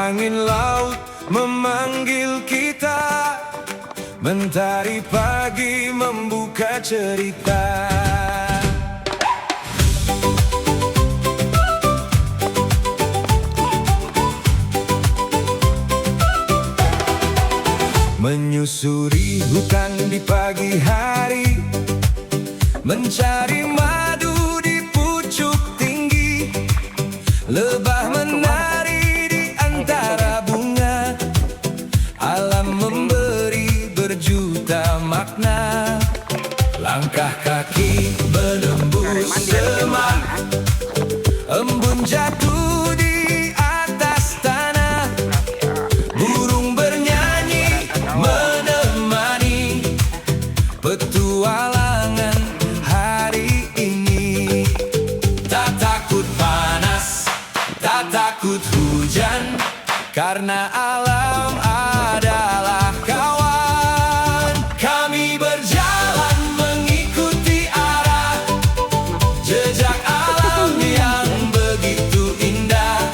Angin laut memanggil kita, mentari pagi membuka cerita. Menyusuri hutan di pagi hari, mencari madu di pucuk tinggi. Lebah menari di antara bunga, alam memberi berjuta makna. Langkah kaki menembus semak, embun jatuh di atas tanah. Burung bernyanyi menemani petualangan hari ini. Tak takut panas, tak takut hujan, karena alam adalah kawan. Kami berjalan mengikuti arah jejak alam yang begitu indah.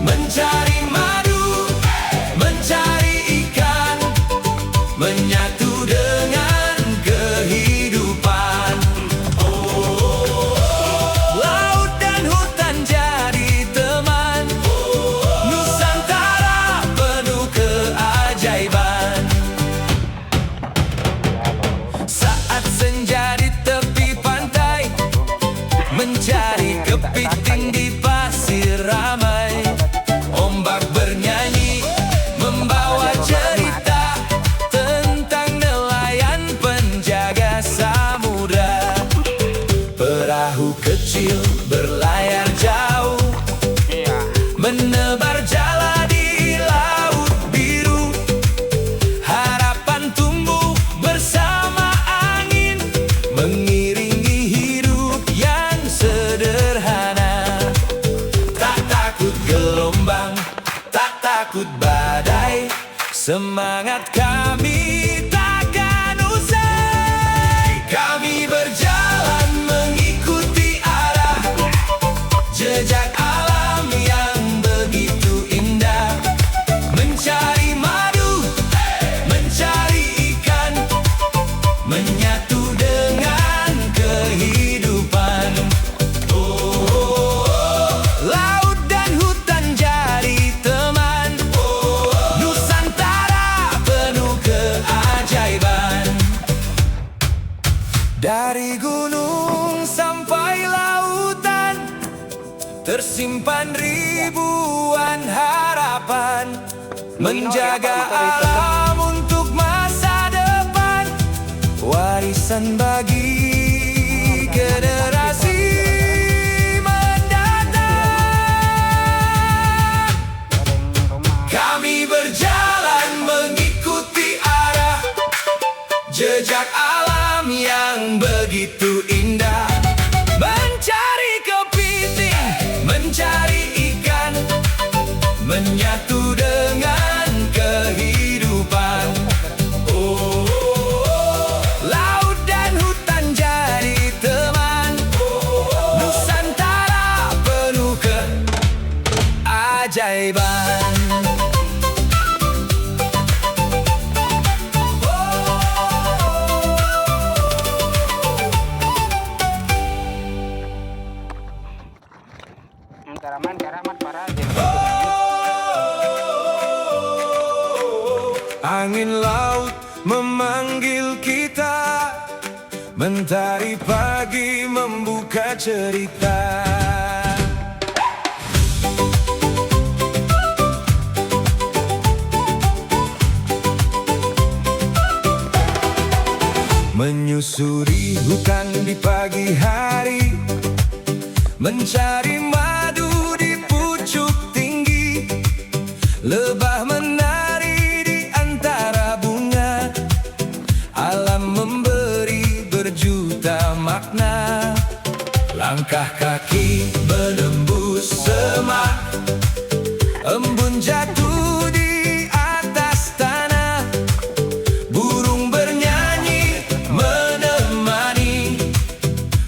Mencari madu, mencari ikan, menyatu dengan kehidupan. Laut dan hutan jadi teman, Nusantara penuh keajaiban. Saat senja di tepi pantai, mencari kepiting di pasir ramai. Ombak bernyanyi membawa cerita tentang nelayan penjaga samudra. Perahu kecil berlayar jauh, menebar jala di laut biru. Harapan tumbuh bersama angin, mengiringi hidup yang sederhana. Tak takut gelombang, tak takut badai, semangat kami takkan usai. Kami berjalan mengikuti arah jejak alam yang begitu indah. Mencari madu, mencari ikan, menyatu dengan kehidupan. Laut dan hutan jadi teman, Nusantara penuh keajaiban. Dari gunung sampai lautan, tersimpan ribuan harapan. Menjaga alam untuk masa depan, warisan bagi generasi mendatang. Kami berjalan mengikuti arah jejak alam yang begitu indah. Mencari kepiting, mencari ikan, menyatu dengan kehidupan. Laut dan hutan jadi teman, Nusantara penuh keajaiban. Angin laut memanggil kita, mentari pagi membuka cerita. Menyusuri hutan di pagi hari, mencari madu di pucuk tinggi. Lebah menari di antara bunga, alam memberi berjuta makna. Langkah kaki menembus semak, embun jatuh di atas tanah. Burung bernyanyi menemani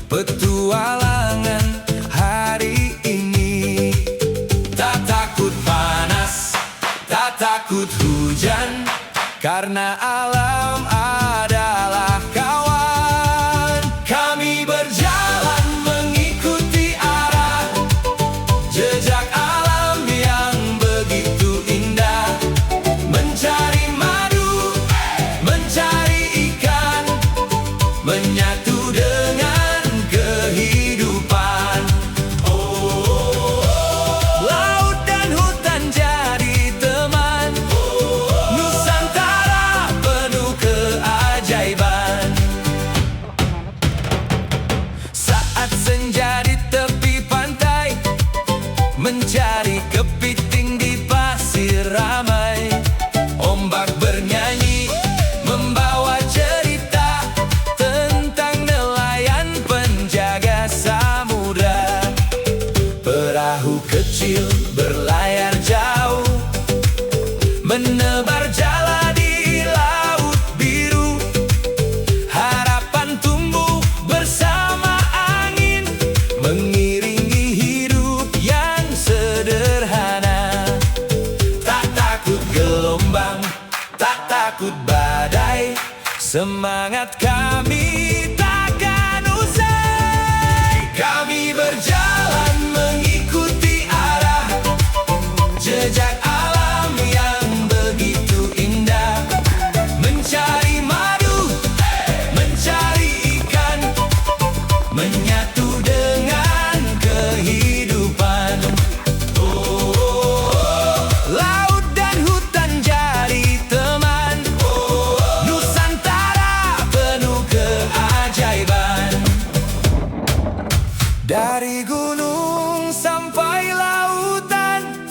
petualangan hari ini. Tak takut panas, hujan, karena alam adalah kawan. Kami berjalan mengikuti arah jejak alam yang begitu indah, mencari madu, mencari ikan, menyatu dengan kehidupan. Laut dan hutan jadi teman, Nusantara penuh keajaiban. Saat senja di tepi pantai, mencari kepiting di pasir ramai, ombak bernyanyi membawa cerita tentang nelayan penjaga samudra. Perahu kecil berlayar jauh, menebar jala di laut biru. Harapan tumbuh bersama angin, mengiringi hidup yang sederhana. Tak takut gelombang, tak takut badai, semangat kami takkan usai. Kami berjalan mengikuti arah jejak alam yang begitu indah, mencari madu, mencari ikan, menyatu dengan kehidupan. Laut dan hutan jadi teman, Nusantara penuh keajaiban. Dari gunung sampai lautan,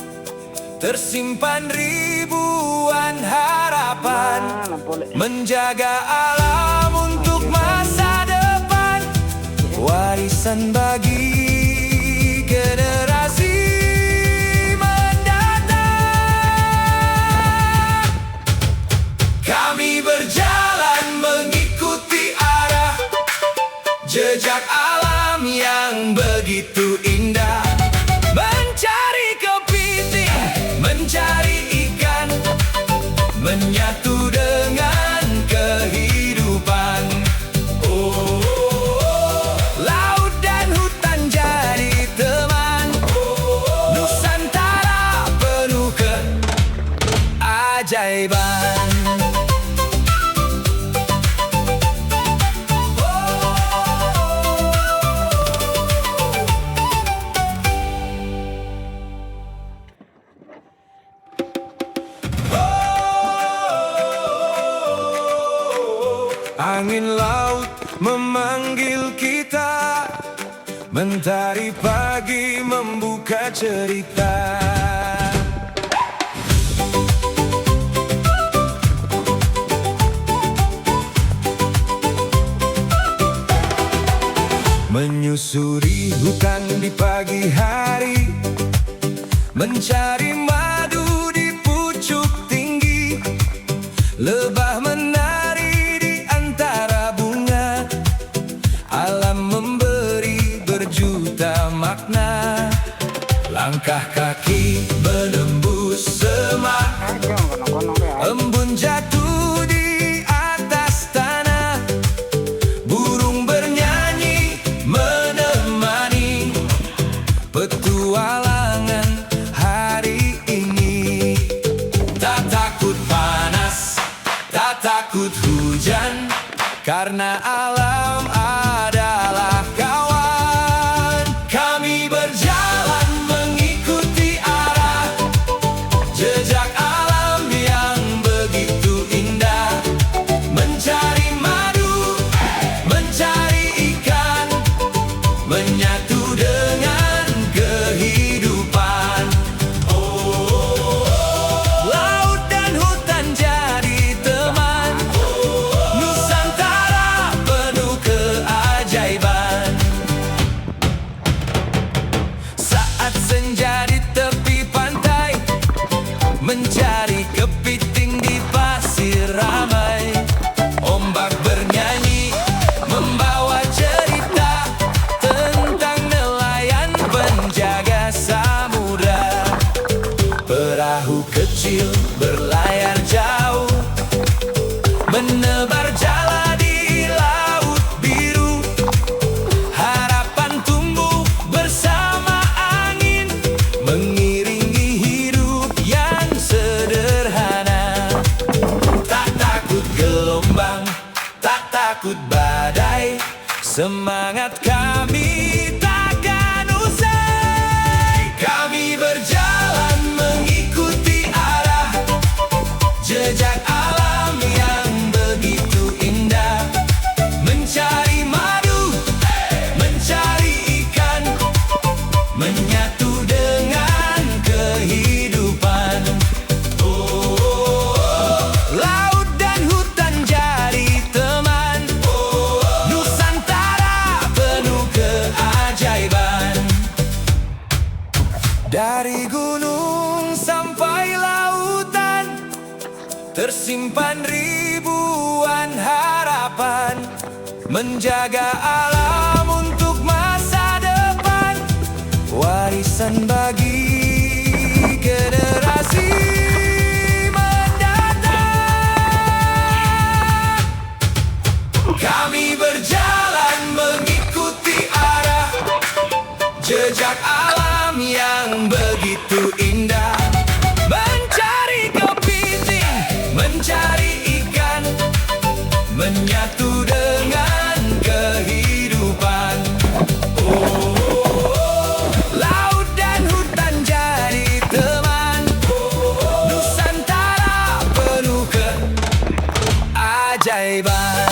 tersimpan ribuan harapan, menjaga alam untuk masa depan, warisan bagi generasi mendatang. Kami berjalan mengikuti arah jejak alam yang begitu indah, mencari kepiting, mencari ikan, menyatu dengan kehidupan. Laut dan hutan jadi teman, Nusantara penuh keajaiban. Angin laut memanggil kita, mentari pagi membuka cerita. Menyusuri hutan di pagi hari, mencari madu di pucuk tinggi, lebah menari di antara bunga. Alam memberi berjuta makna, langkah kaki menembus semak, embun jatuh di atas tanah, burung bernyanyi menemani petualangan hari ini. Tak takut panas, tak takut hujan, karena alam adalah kawan. Kami berjalan mengikuti Semangat kami takkan usai. Kami berjalan mengikuti arah jejak alam yang begitu indah. Mencari madu, mencari ikan, menyatu dengan kehidupan. Laut dan hutan jadi teman. Nusantara penuh keajaiban. Dari gunung sampai lautan tersimpan ribuan harapan. Menjaga alam untuk masa depan, warisan bagi generasi mendatang. Kami berjalan mengikuti arah jejak alam yang begitu indah. Mencari kepiting, mencari ikan, menyatu dengan kehidupan. Laut dan hutan jadi teman. Nusantara penuh keajaiban.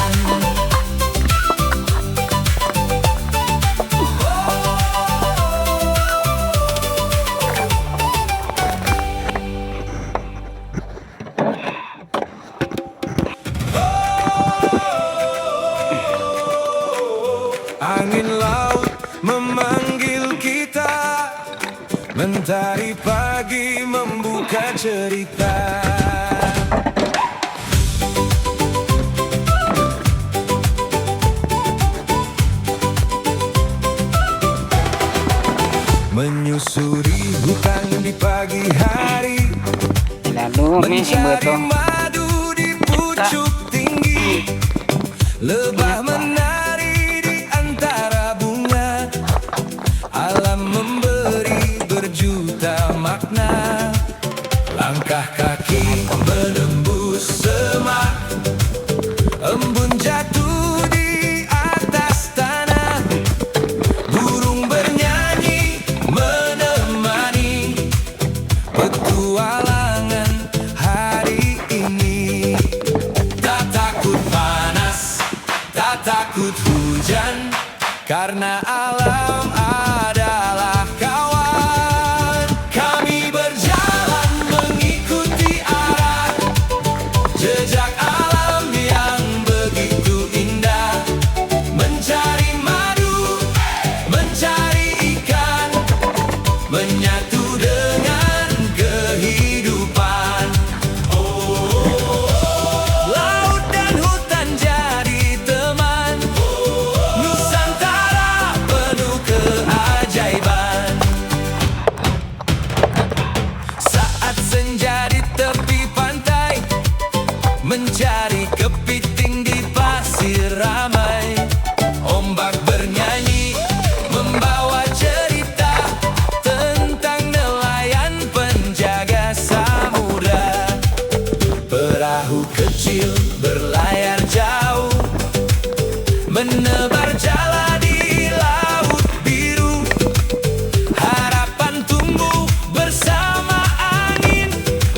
Angin laut memanggil kita, mentari pagi membuka cerita. Menyusuri hutan di pagi hari, mencari madu di pucuk tinggi. Lebah menari di antara bunga. Alam memberi berjuta makna. Langkah kaki menembus semak, embun jatuh di atas tanah. Burung bernyanyi menemani petualangan hari ini. Tak takut panas, tak takut hujan, karena alam adalah kawan. Kami berjalan mengikuti arah jejak alam yang begitu indah. Mencari madu, mencari ikan, menyatu dengan kehidupan. Laut dan hutan jadi teman. Nusantara penuh keajaiban. Saat senja di tepi pantai, mencari kepiting di pasir ramai. Ombak bernyanyi membawa cerita tentang nelayan penjaga samudra. Perahu kecil berlayar jauh, menebar jala di laut biru. Harapan tumbuh bersama angin,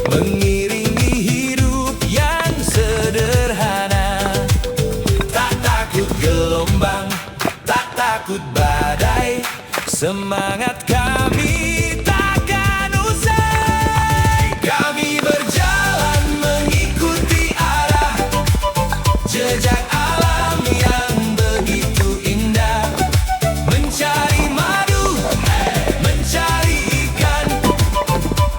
mengiringi hidup yang sederhana. Tak takut gelombang, tak takut badai. Semangat kami takkan usai. Kami berjalan mengikuti arah jejak alam yang begitu indah. Mencari madu, mencari ikan,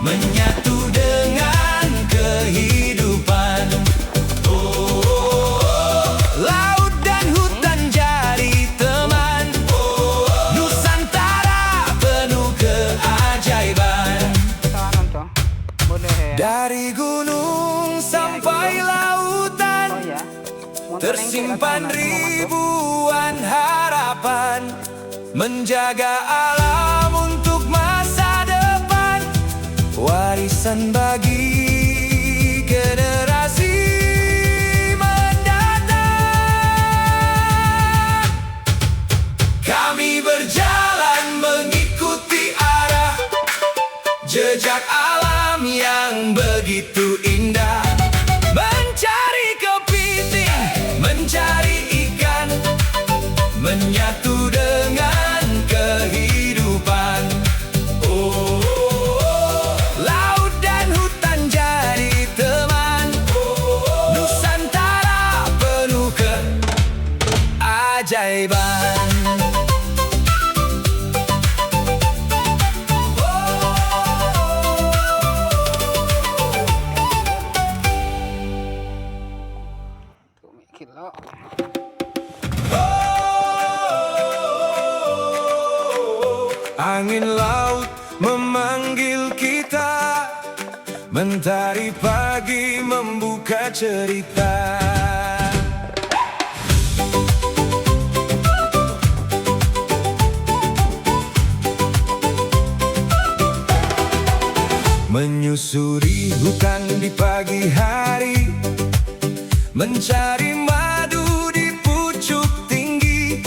menyatu dengan kehidupan. Laut dan hutan jadi teman. Nusantara penuh keajaiban. Dari gunung sampai lautan tersimpan ribuan harapan. Menjaga alam untuk masa depan, warisan bagi generasi mendatang. Angin laut memanggil kita, mentari pagi membuka cerita. Menyusuri hutan di pagi hari, mencari madu di pucuk tinggi.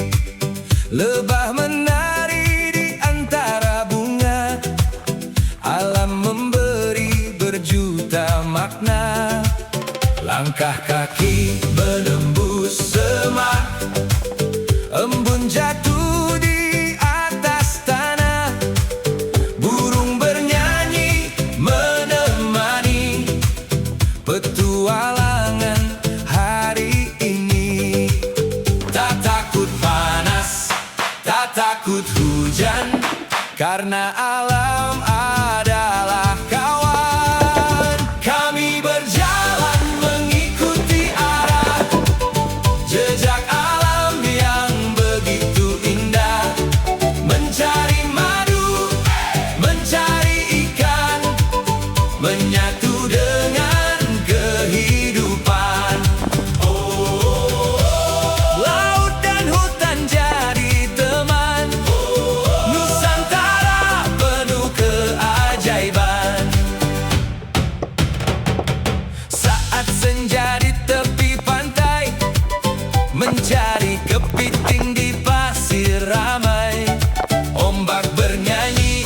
Lebah menari di antara bunga, alam memberi berjuta makna. Langkah kaki menembus semak, embun jatuh di atas tanah. Burung bernyanyi menemani petualangan hari ini. Tak takut panas, tak takut hujan, karena alam adalah kawan. Kami berjalan mengikuti arah jejak alam yang begitu indah. Mencari madu, mencari ikan, menyatu dengan kehidupan. Oh, laut dan hutan jadi teman. Nusantara penuh keajaiban. Saat senja di tepi pantai, mencari kepiting di pasir ramai. Ombak bernyanyi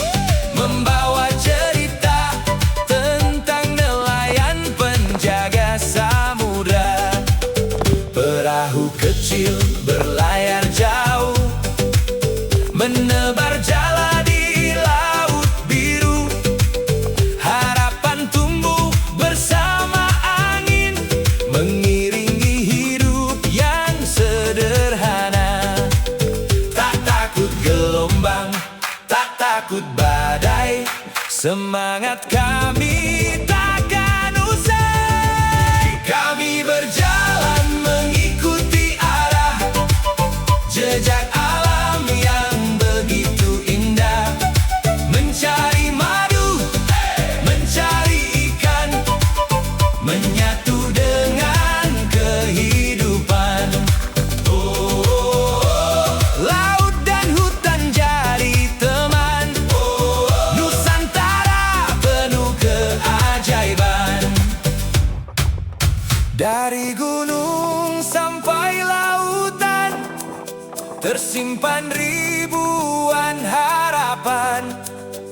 membawa cerita tentang nelayan penjaga samudra. Perahu kecil berlayar jauh, menebar jala di laut biru. Harapan tumbuh bersama angin, mengiringi hidup yang sederhana. Tak takut gelombang, tak takut badai, semangat kami takkan usai. Kami berjalan mengikuti arah jejak alam yang begitu indah. Mencari madu, mencari ikan, menyatu dengan kehidupan. Oh, laut dan hutan jadi teman. Nusantara penuh keajaiban. Dari gunung sampai lautan, tersimpan ribuan harapan.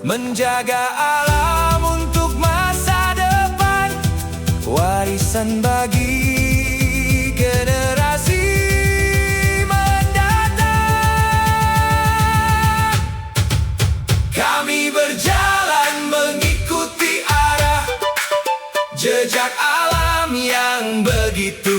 Menjaga alam untuk masa depan, warisan bagi generasi mendatang. Kami berjalan mengikuti arah jejak alam yang begitu